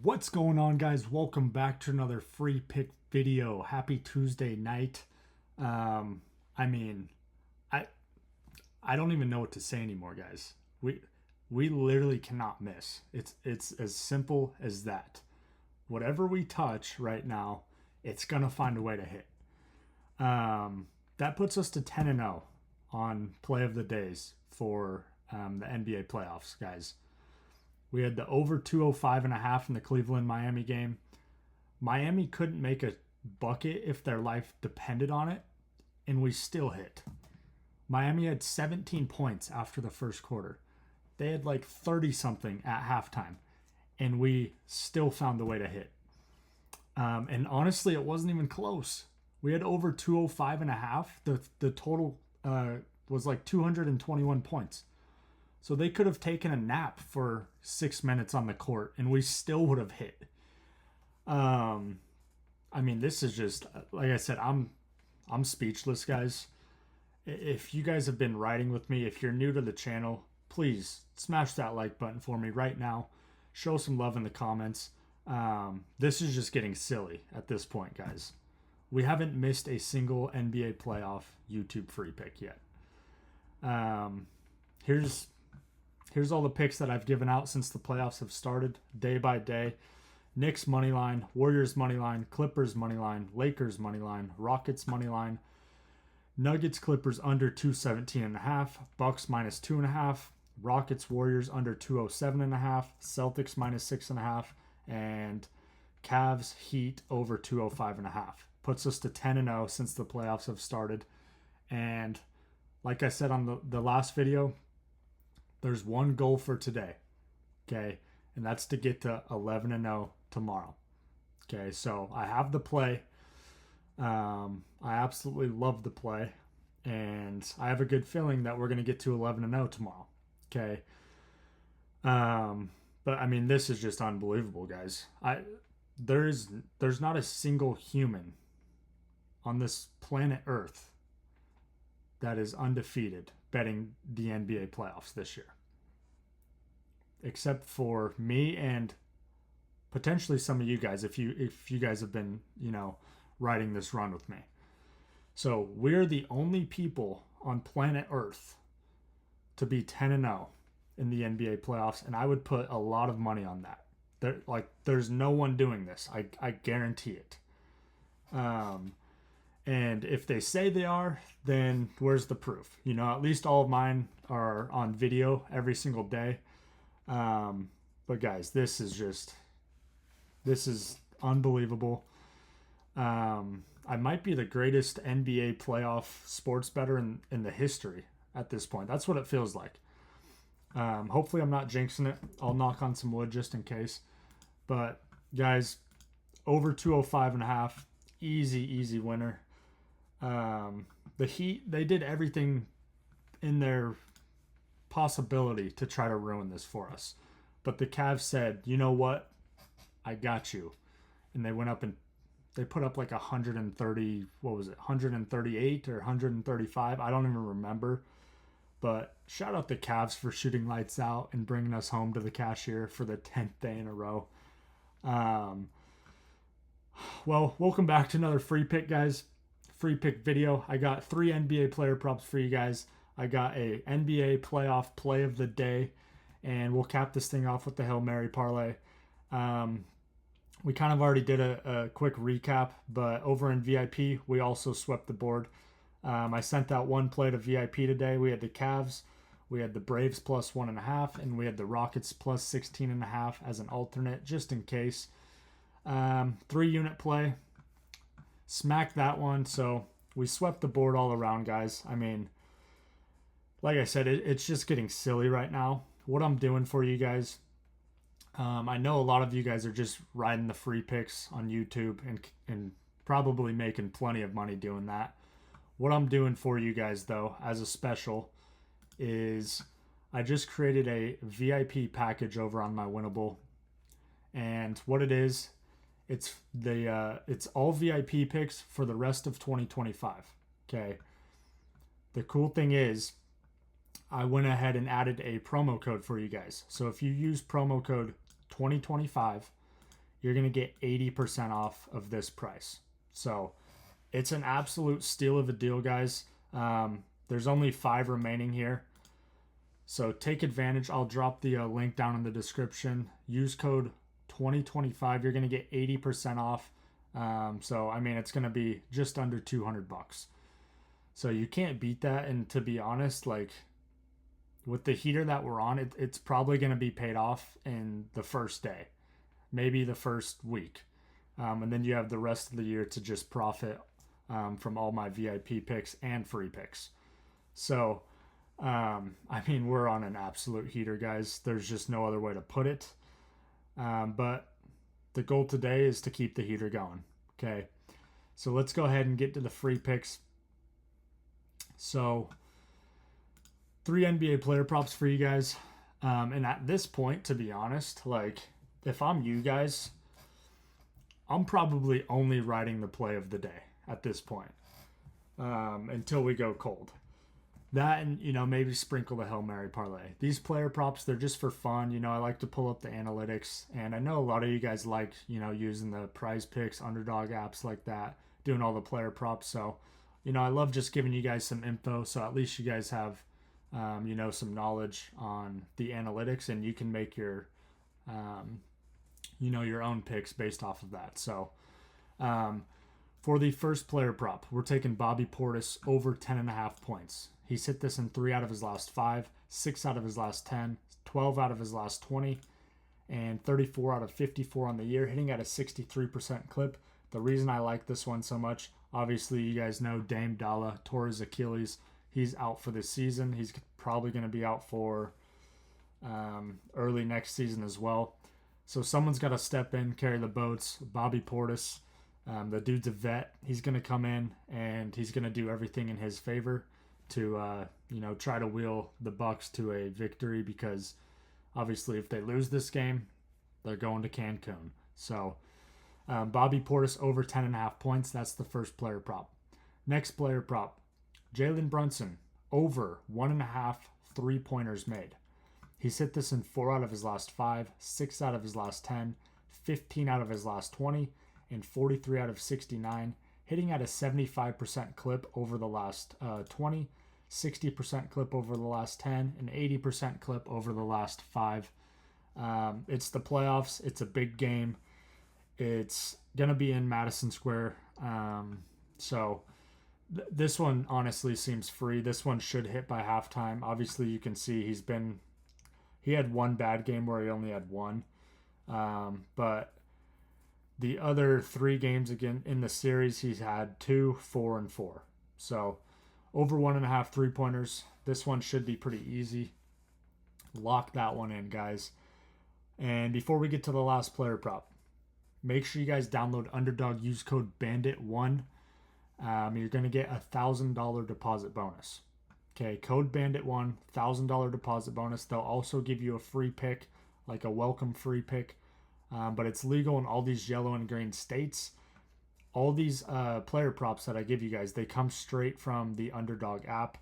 What's going on, guys? Welcome back to another free pick video. Happy Tuesday night. Um, I mean, I I don't even know what to say anymore, guys. We literally cannot miss. It's as simple as that. Whatever we touch right now, it's gonna find a way to hit. That puts us to 10-0 on play of the days for the NBA playoffs, guys. We had the over 205.5 in the Cleveland Miami game. Miami couldn't make a bucket if their life depended on it, and we still hit. Miami had 17 points after the first quarter. They had like 30 something at halftime, and we still found a way to hit. And honestly, it wasn't even close. We had over 205.5. The total was like 221 points. So they could have taken a nap for 6 minutes on the court, and we still would have hit. I mean, this is just like I said. I'm speechless, guys. If you guys have been riding with me, if you're new to the channel, please smash that like button for me right now. Show some love in the comments. This is just getting silly at this point, guys. We haven't missed a single NBA playoff YouTube free pick yet. Here's all the picks that I've given out since the playoffs have started, day by day. Knicks money line, Warriors money line, Clippers money line, Lakers money line, Rockets money line, Nuggets Clippers under 217.5, Bucks minus 2.5, Rockets Warriors under 207.5, Celtics minus 6.5, and Cavs Heat over 205.5. Puts us to 10-0 since the playoffs have started. And like I said on the last video, there's one goal for today, okay? And that's to get to 11-0 tomorrow, okay? So I have the play. I absolutely love the play, and I have a good feeling that we're going to get to 11-0 tomorrow, okay? But I mean, this is just unbelievable, guys. There's not a single human on this planet Earth that is undefeated betting the NBA playoffs this year, except for me and potentially some of you guys, if you guys have been riding this run with me. So we're the only people on planet Earth to be 10-0 in the NBA playoffs, and I would put a lot of money on that. There's no one doing this. I guarantee it. And if they say they are, then where's the proof? At least all of mine are on video every single day. But guys, this is unbelievable. I might be the greatest NBA playoff sports bettor in the history at this point. That's what it feels like. Hopefully I'm not jinxing it. I'll knock on some wood just in case. But guys, over 205.5, easy winner. The Heat, they did everything in their possibility to try to ruin this for us. But the Cavs said, you know what? I got you. And they went up and they put up like 130, what was it, 138 or 135? I don't even remember. But shout out the Cavs for shooting lights out and bringing us home to the cashier for the 10th day in a row. Well, welcome back to another free pick, guys. Free pick video. I got 3 NBA player props for you guys. I got a NBA playoff play of the day, and we'll cap this thing off with the Hail Mary parlay. We kind of already did a quick recap, but over in VIP, we also swept the board. I sent out one play to VIP today. We had the Cavs, we had the Braves plus 1.5, and we had the Rockets plus 16.5 as an alternate, just in case. 3-unit play. Smacked that one, so we swept the board all around, guys. I mean, like I said, it's just getting silly right now. What I'm doing for you guys, I know a lot of you guys are just riding the free picks on YouTube and probably making plenty of money doing that. What I'm doing for you guys, though, as a special, is I just created a VIP package over on my Winnable, and what it is, it's all VIP picks for the rest of 2025. Okay. The cool thing is, I went ahead and added a promo code for you guys. So if you use promo code 2025, you're going to get 80% off of this price. So it's an absolute steal of a deal, guys. There's only 5 remaining here. So take advantage. I'll drop the link down in the description. Use code 2025. You're going to get 80% off. So, I mean, it's going to be just under 200 bucks. So you can't beat that. And to be honest, like with the heater that we're on, it's probably going to be paid off in the first day, maybe the first week. And then you have the rest of the year to just profit from all my VIP picks and free picks. So, I mean, we're on an absolute heater, guys. There's just no other way to put it. But the goal today is to keep the heater going. Okay. So let's go ahead and get to the free picks. So 3 NBA player props for you guys. And at this point, to be honest, like if I'm you guys, I'm probably only riding the play of the day at this point until we go cold. That and, you know, maybe sprinkle the Hail Mary parlay. These player props, they're just for fun. You know, I like to pull up the analytics. And I know a lot of you guys like, you know, using the Prize Picks, Underdog apps like that, doing all the player props. So, you know, I love just giving you guys some info. So at least you guys have, you know, some knowledge on the analytics. And you can make your, you know, your own picks based off of that. So, for the first player prop, we're taking Bobby Portis over 10.5 points. He's hit this in 3 out of his last 5, 6 out of his last 10, 12 out of his last 20, and 34 out of 54 on the year, hitting at a 63% clip. The reason I like this one so much, obviously you guys know Dame Dalla tore his Achilles. He's out for this season. He's probably going to be out for early next season as well. So someone's got to step in, carry the boats. Bobby Portis, the dude's a vet. He's going to come in and he's going to do everything in his favor to, you know, try to wheel the Bucks to a victory, because obviously if they lose this game, they're going to Cancun. So Bobby Portis over 10.5 points. That's the first player prop. Next player prop, Jalen Brunson over 1.5 3-pointers made. He's hit this in 4 out of his last 5, 6 out of his last 10, 15 out of his last 20, and 43 out of 69, hitting at a 75% clip over the last 20, 60% clip over the last 10, and 80% clip over the last 5. It's the playoffs. It's a big game. It's going to be in Madison Square. So this one honestly seems free. This one should hit by halftime. Obviously, you can see he had one bad game where he only had one. But the other 3 games again in the series, he's had 2, 4, and 4. So over 1.5 3-pointers. This one should be pretty easy. Lock that one in, guys. And before we get to the last player prop, make sure you guys download Underdog. Use code BANDIT1. You're going to get a $1,000 deposit bonus. Okay, code BANDIT1, $1,000 deposit bonus. They'll also give you a free pick, like a welcome free pick. But it's legal in all these yellow and green states. All these player props that I give you guys, they come straight from the Underdog app.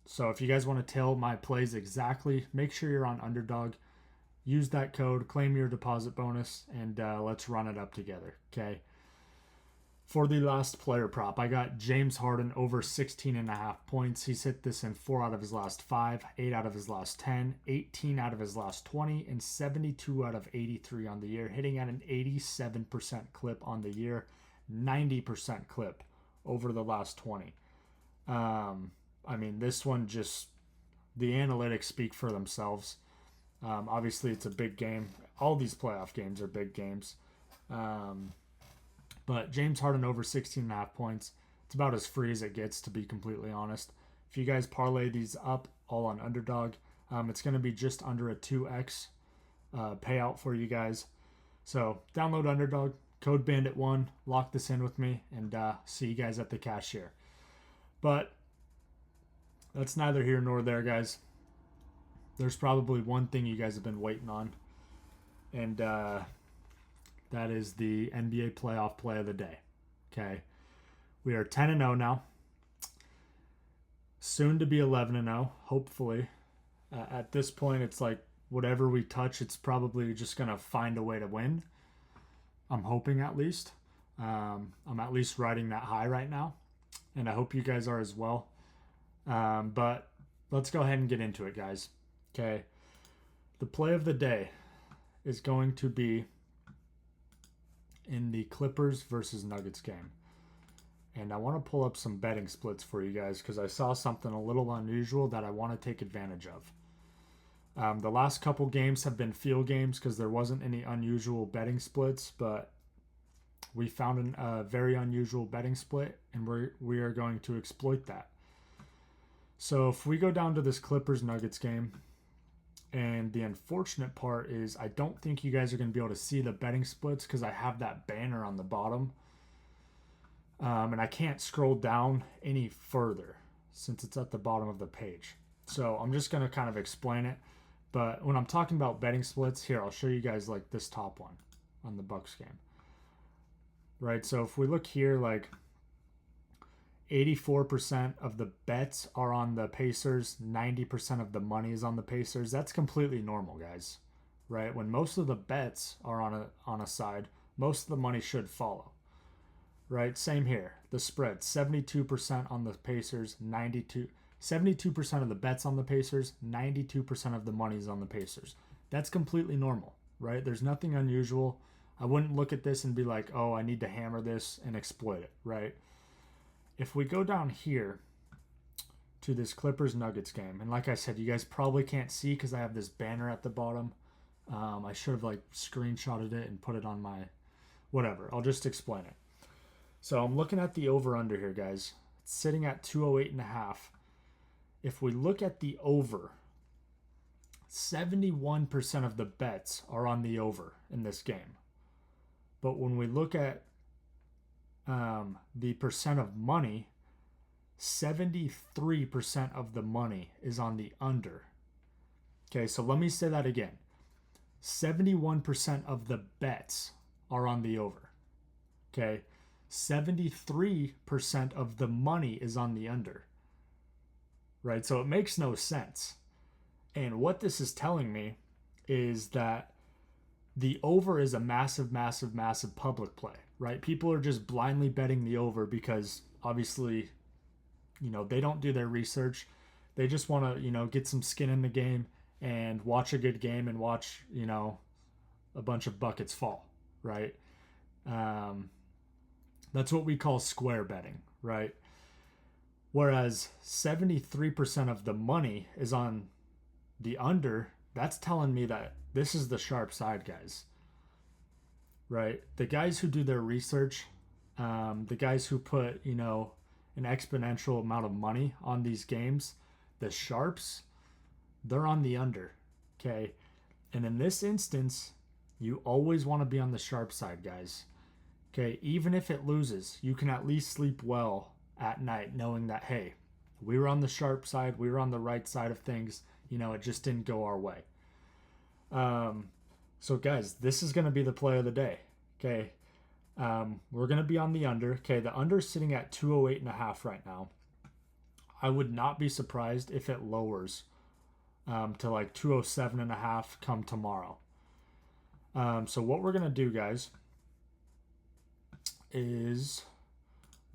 So if you guys want to tell my plays exactly, make sure you're on Underdog. Use that code, claim your deposit bonus, and let's run it up together, okay? For the last player prop, I got James Harden over 16.5 points. He's hit this in 4 out of his last 5, 8 out of his last 10, 18 out of his last 20, and 72 out of 83 on the year, hitting at an 87% clip on the year, 90% clip over the last 20. I mean, this one just, the analytics speak for themselves. Obviously, it's a big game. All these playoff games are big games. But James Harden over 16.5 points. It's about as free as it gets, to be completely honest. If you guys parlay these up all on Underdog, it's going to be just under a 2x payout for you guys. So download Underdog, code BANDIT1, lock this in with me, and see you guys at the cashier. But that's neither here nor there, guys. There's probably one thing you guys have been waiting on, and that is the NBA playoff play of the day. Okay. We are 10-0 now. Soon to be 11-0, hopefully. At this point, it's like whatever we touch, it's probably just going to find a way to win. I'm hoping at least. I'm at least riding that high right now, and I hope you guys are as well. But let's go ahead and get into it, guys. Okay. The play of the day is going to be in the Clippers versus Nuggets game. And I want to pull up some betting splits for you guys because I saw something a little unusual that I want to take advantage of. The last couple games have been field games because there wasn't any unusual betting splits, but we found a very unusual betting split, and we are going to exploit that. So if we go down to this Clippers-Nuggets game, and the unfortunate part is I don't think you guys are going to be able to see the betting splits because I have that banner on the bottom. And I can't scroll down any further since it's at the bottom of the page. So I'm just going to kind of explain it. But when I'm talking about betting splits, here, I'll show you guys like this top one on the Bucks game. Right, so if we look here, like 84% of the bets are on the Pacers, 90% of the money is on the Pacers. That's completely normal, guys. Right? When most of the bets are on a side, most of the money should follow. Right? Same here. The spread, 72% on the Pacers, 72% of the bets on the Pacers, 92% of the money is on the Pacers. That's completely normal, right? There's nothing unusual. I wouldn't look at this and be like, oh, I need to hammer this and exploit it, right? If we go down here to this Clippers-Nuggets game, and like I said, you guys probably can't see because I have this banner at the bottom. I should have like screenshotted it and put it on my whatever. I'll just explain it. So I'm looking at the over-under here, guys. It's sitting at 208.5. If we look at the over, 71% of the bets are on the over in this game. But when we look at the percent of money, 73% of the money is on the under. Okay, so let me say that again. 71% of the bets are on the over. Okay, 73% of the money is on the under. Right, so it makes no sense. And what this is telling me is that the over is a massive, massive, massive public play, right? People are just blindly betting the over because obviously, they don't do their research. They just want to, get some skin in the game and watch a good game and watch, a bunch of buckets fall, right? That's what we call square betting, right? Whereas 73% of the money is on the under. That's telling me that this is the sharp side, guys. Right? The guys who do their research, the guys who put, an exponential amount of money on these games, the sharps, they're on the under. Okay? And in this instance, you always want to be on the sharp side, guys. Okay? Even if it loses, you can at least sleep well at night knowing that, hey, we were on the sharp side, we were on the right side of things. It just didn't go our way. So guys, this is going to be the play of the day. Okay. We're going to be on the under. Okay. The under is sitting at 208.5 right now. I would not be surprised if it lowers, to like 207.5 come tomorrow. So what we're going to do, guys, is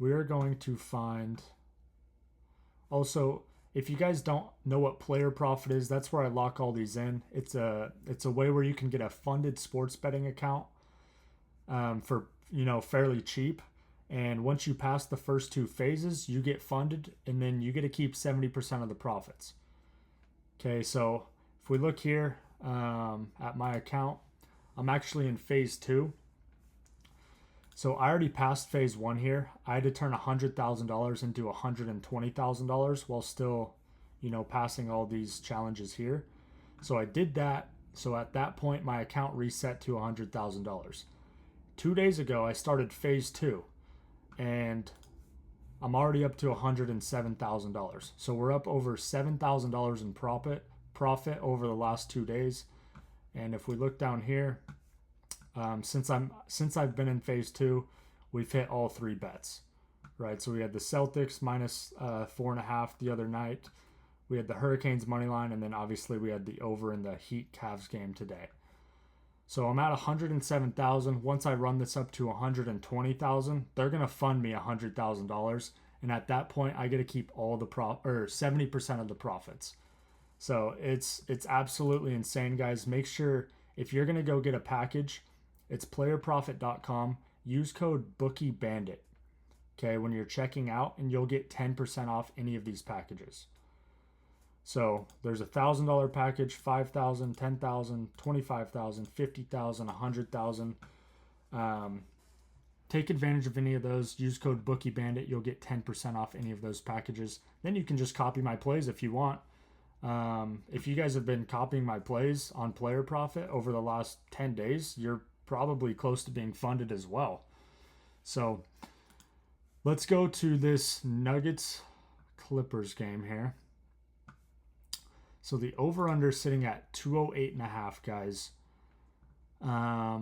we're going to find also, if you guys don't know what player profit is, that's where I lock all these in. It's a way where you can get a funded sports betting account for fairly cheap. And once you pass the first two phases, you get funded, and then you get to keep 70% of the profits. Okay, so if we look here at my account, I'm actually in phase 2. So I already passed phase 1 here. I had to turn $100,000 into $120,000 while still, passing all these challenges here. So I did that. So at that point, my account reset to $100,000. 2 days ago, I started phase 2, and I'm already up to $107,000. So we're up over $7,000 in profit over the last 2 days. And if we look down here, since I've been in phase 2, we've hit all 3 bets, right? So we had the Celtics minus 4.5 the other night. We had the Hurricanes money line, and then obviously we had the over in the Heat Cavs game today. So I'm at 107,000. Once I run this up to 120,000, they're gonna fund me $100,000, and at that point, I get to keep all the 70% of the profits. So it's absolutely insane, guys. Make sure if you're gonna go get a package, it's playerprofit.com. Use code BOOKIEBANDIT. Okay, when you're checking out, and you'll get 10% off any of these packages. So there's $1,000 package, 5,000, 10,000, 25,000, 50,000, 100,000. Take advantage of any of those. Use code BOOKIEBANDIT. You'll get 10% off any of those packages. Then you can just copy my plays if you want. If you guys have been copying my plays on Player Profit over the last 10 days, you're probably close to being funded as well. So let's go to this Nuggets Clippers game here. So the over-under is sitting at 208.5, guys. I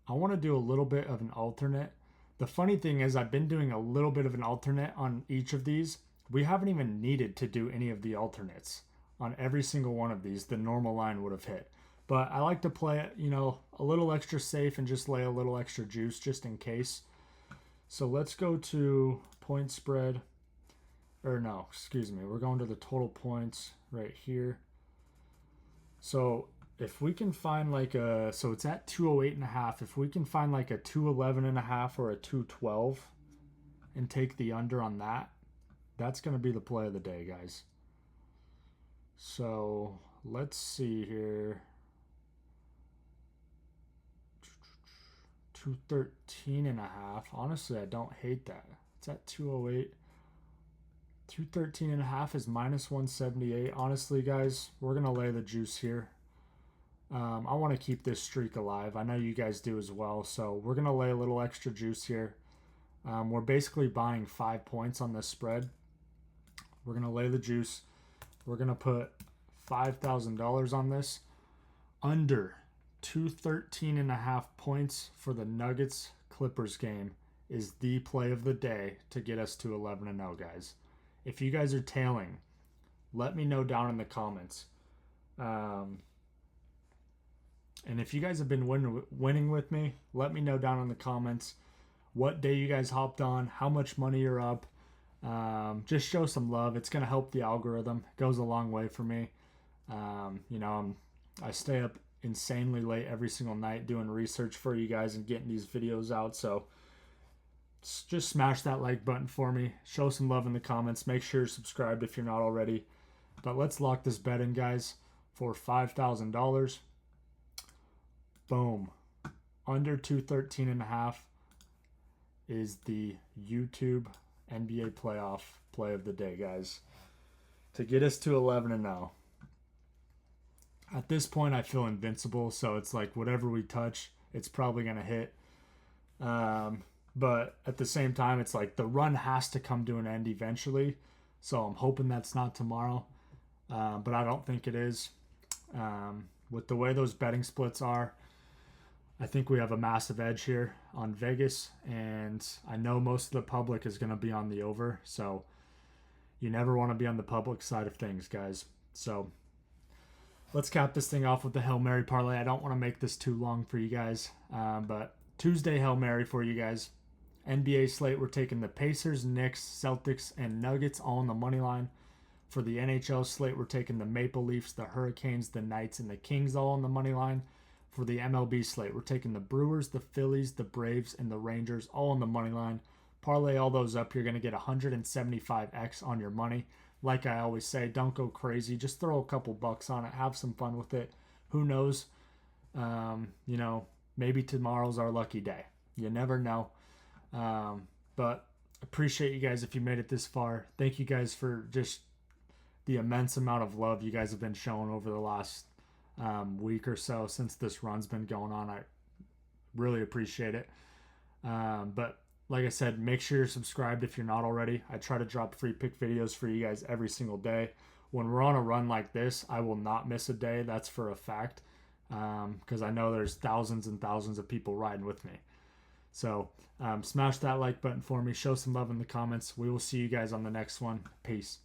want to do a little bit of an alternate. The funny thing is I've been doing a little bit of an alternate on each of these. We haven't even needed to do any of the alternates. On every single one of these, the normal line would have hit. But I like to play it, a little extra safe and just lay a little extra juice just in case. So let's go to point spread. Or no, excuse me. We're going to the total points right here. So if we can find so it's at 208.5. If we can find like a 211.5 or a 212 and take the under on that, that's going to be the play of the day, guys. So let's see here. 213.5. Honestly, I don't hate that. It's at 208. 213.5 is minus 178. Honestly, guys, we're going to lay the juice here. I want to keep this streak alive. I know you guys do as well. So we're going to lay a little extra juice here. We're basically buying 5 points on this spread. We're going to lay the juice. We're going to put $5,000 on this. Under 213.5 points for the Nuggets Clippers game is the play of the day to get us to 11-0, guys. If you guys are tailing, let me know down in the comments. And if you guys have been winning with me, let me know down in the comments what day you guys hopped on, how much money you're up. Just show some love. It's going to help the algorithm. It goes a long way for me. I stay up insanely late every single night doing research for you guys and getting these videos out. So just smash that like button for me. Show some love in the comments. Make sure you're subscribed if you're not already. But let's lock this bet in, guys, for $5,000. Boom. Under 213.5 is the YouTube NBA playoff play of the day, guys, to get us to 11-0. At this point, I feel invincible, so it's like whatever we touch, it's probably going to hit. But at the same time, it's like the run has to come to an end eventually. So I'm hoping that's not tomorrow. But I don't think it is. With the way those betting splits are, I think we have a massive edge here on Vegas. And I know most of the public is going to be on the over. So you never want to be on the public side of things, guys. So let's cap this thing off with the Hail Mary parlay. I don't want to make this too long for you guys. But Tuesday Hail Mary for you guys. NBA slate, we're taking the Pacers, Knicks, Celtics, and Nuggets all on the money line. For the NHL slate, we're taking the Maple Leafs, the Hurricanes, the Knights, and the Kings all on the money line. For the MLB slate, we're taking the Brewers, the Phillies, the Braves, and the Rangers all on the money line. Parlay all those up, you're going to get 175x on your money. Like I always say, don't go crazy. Just throw a couple bucks on it. Have some fun with it. Who knows? Maybe tomorrow's our lucky day. You never know. But appreciate you guys if you made it this far. Thank you guys for just the immense amount of love you guys have been showing over the last week or so since this run's been going on. I really appreciate it. But like I said, make sure you're subscribed if you're not already. I try to drop free pick videos for you guys every single day. When we're on a run like this, I will not miss a day. That's for a fact. Because I know there's thousands and thousands of people riding with me. So smash that like button for me. Show some love in the comments. We will see you guys on the next one. Peace.